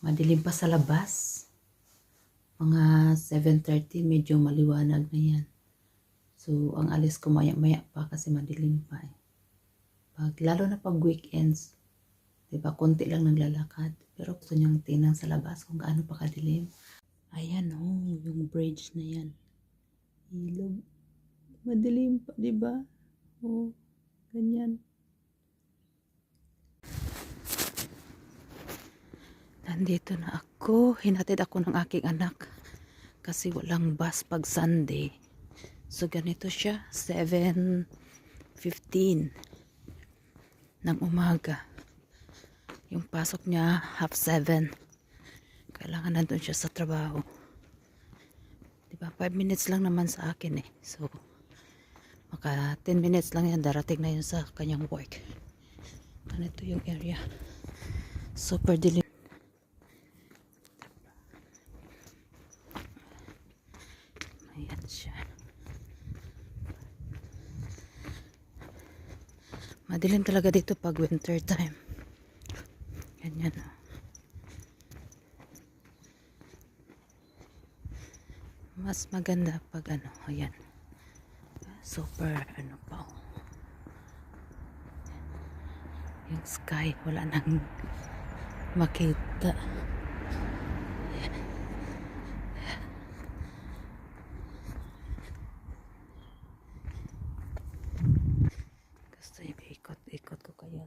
Madilim pa sa labas. Mga 7:30, medyo maliwanag na yan. So, ang alis ko maya-maya pa kasi madilim pa eh. Lalo na pag weekends, diba, konti lang naglalakad. Pero gusto niyang tingnan sa labas kung gaano pa kadilim. Ayan oh, yung bridge na yan. Ilog. Madilim pa, diba? Oh, ganyan. Nandito na ako. Hinatid ako ng aking anak. Kasi walang bus pag Sunday. So, ganito siya. 7:15 ng umaga. Yung pasok niya, 6:30. Kailangan nandun siya sa trabaho. Diba? 5 minutes lang naman sa akin eh. So, maka 10 minutes lang yan. Darating na yun sa kanyang work. Ganito yung area. Super dilim. Ayan siya. Madilim talaga dito pag winter time. Ganyan. Mas maganda pag ano, ayan. Super ano pa. Yung sky, wala nang makita. Gusto ikot ko kaya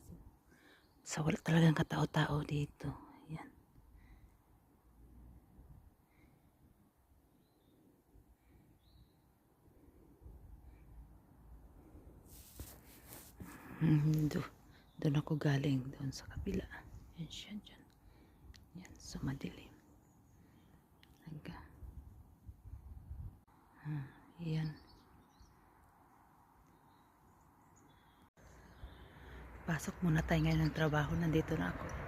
sa wala talagang katao-tao dito. Ayan. Doon ako galing doon sa kabila. Yan siya dyan. Yan, so madilim. Yan. Pasok muna tayo ngayon ng trabaho. Nandito na ako.